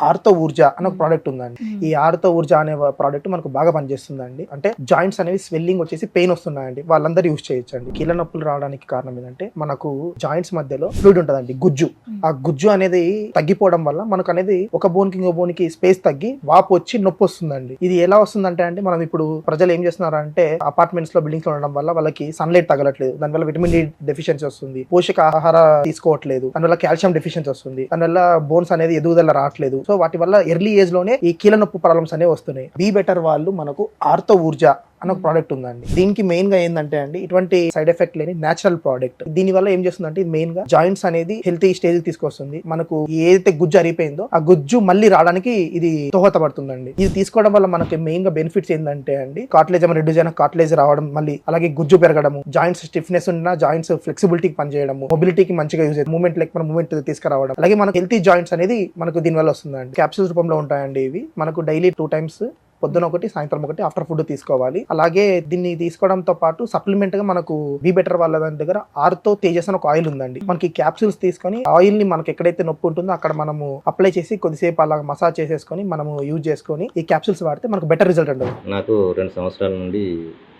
Ortho Urja అనే ఒక product ఉందండి. ఈ ఆర్థో ఊర్జా అనే ప్రోడక్ట్ మనకు బాగా పనిచేస్తుందండి. అంటే జాయింట్స్ అనేవి స్వెల్లింగ్ వచ్చేసి పెయిన్ వస్తున్నాయండి, వాళ్ళందరూ యూజ్ చేయొచ్చండి. కీళ్ళ నొప్పులు రావడానికి కారణం ఏంటంటే మనకు జాయింట్స్ మధ్యలో ఫ్లూయిడ్ ఉంటదండి, గుజ్జు. ఆ గుజ్జు అనేది తగ్గిపోవడం వల్ల మనకు అనేది ఒక బోన్ కి ఇంకో బోన్ కి స్పేస్ తగ్గి వాపు వచ్చి నొప్పి వస్తుందండి. ఇది ఎలా వస్తుందంటే అండి, మనం ఇప్పుడు ప్రజలు ఏం చేస్తున్నారంటే అపార్ట్మెంట్స్ లో బిల్డింగ్స్ లో ఉండడం వల్ల వాళ్ళకి సన్లైట్ తగలట్లేదు, దానివల్ల విటమిన్ డి డెఫిషియన్సీ వస్తుంది, పోషక ఆహార తీసుకోవట్లేదు, దానివల్ల కాల్షియం డెఫిషియన్సీ వస్తుంది, దానివల్ల బోన్స్ అనేది ఎదుగుదల రావట్లేదు. సో వాటి వల్ల ఎర్లీ ఏజ్ లోనే ఈ కీళ్ళ నొప్పి ప్రాబ్లమ్స్ అనేవి వస్తున్నాయి. బీ బెటర్ వాళ్ళు మనకు ఆర్థో ఊర్జా అని ఒక ప్రోడక్ట్ ఉందండి. దీనికి మెయిన్ గా ఏంటంటే అండి, ఇటువంటి సైడ్ ఎఫెక్ట్ లేని నేచురల్ ప్రోడక్ట్. దీని వల్ల ఏం చేస్తుందంటే మెయిన్ గా జాయింట్స్ అనేది హెల్తీ స్టేజ్ తీసుకొస్తుంది. మనకు ఏదైతే గుజ్జు అరిగిపోయిందో ఆ గుజ్జు మళ్ళీ రావడానికి ఇది దోహదపడుతుందండి. ఇది తీసుకోవడం వల్ల మనకి మెయిన్ గా బెనిఫిట్స్ ఏంటంటే అండి, కార్టిలేజ్ రిడ్యూస్ అయిన కార్టిలేజ్ రావడం, మళ్ళీ అలాగే గుజ్జు పెరగడము, జాయింట్స్ స్టిఫ్నెస్ ఉన్న జాయింట్స్ ఫ్లెక్సిబిలిటీకి పనిచేయడము, మొబిలిటీకి మంచిగా యూజ్ అవుతుంది, మూవ్మెంట్ లైక్ మన మూవ్మెంట్ తీసుకురావడం, అలాగే మనకు హెల్తీ జాయింట్స్ అనేది మనకు దీని వల్ల వస్తుందండి. క్యాప్సూల్స్ రూపంలో ఉంటాయండి ఇవి. మనకు డైలీ 2 times, పొద్దున ఒకటి, సాయంత్రం ఒకటి, ఆఫ్టర్ ఫుడ్ తీసుకోవాలి. అలాగే దీన్ని తీసుకోవడంతో పాటు సప్లిమెంట్ గా మనకు బీ బెటర్ వాళ్ళ దగ్గర ఆర్థో తేజస్ అని ఒక ఆయిల్ ఉందండి. మనకి క్యాప్సూల్స్ తీసుకొని ఆయిల్ ని మనకి ఎక్కడైతే నొప్పి ఉంటుందో అక్కడ మనము అప్లై చేసి కొద్దిసేపు అలా మసాజ్ చేసేసుకొని మనము యూజ్ చేసుకొని ఈ క్యాప్సూల్స్ వాడితే మనకు బెటర్ రిజల్ట్ ఉంటుంది. నాకు 2 సంవత్సరాల నుండి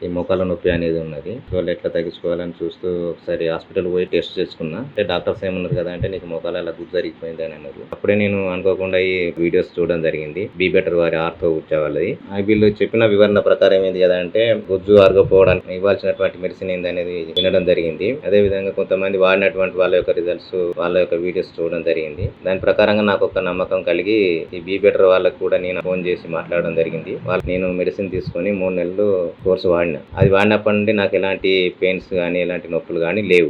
ఈ మోకాళ్ళ నొప్పి అనేది ఉన్నది. వాళ్ళు ఎట్లా తగ్గించుకోవాలని చూస్తూ ఒకసారి హాస్పిటల్ పోయి టెస్ట్ చేసుకున్నా. అంటే డాక్టర్స్ ఏమన్నారు కదా అంటే, నీకు మోకాళ్ళ అలా గుజ్జు జరిగిపోయింది అని అన్నారు. అప్పుడే నేను అనుకోకుండా ఈ వీడియోస్ చూడడం జరిగింది, బీ బెటర్ వారి ఆర్థో ఊర్జా వాళ్ళది. వీళ్ళు చెప్పిన వివరణ ప్రకారం ఏంది కదా అంటే, గుజ్జు అరగపోవడానికి ఇవ్వాల్సినటువంటి మెడిసిన్ ఏంది అనేది వినడం జరిగింది. అదే విధంగా కొంతమంది వాడినటువంటి వాళ్ళ యొక్క రిజల్ట్స్, వాళ్ళ యొక్క వీడియోస్ చూడడం జరిగింది. దాని ప్రకారంగా నాకు ఒక నమ్మకం కలిగి ఈ బీ బెటర్ వాళ్ళకు కూడా నేను ఫోన్ చేసి మాట్లాడడం జరిగింది. నేను మెడిసిన్ తీసుకొని 3 నెలలు కోర్సు వాడిన. అది వాడినప్పటి నుండి నాకు ఎలాంటి పెయిన్స్ కానీ ఎలాంటి నొప్పులు కానీ లేవు.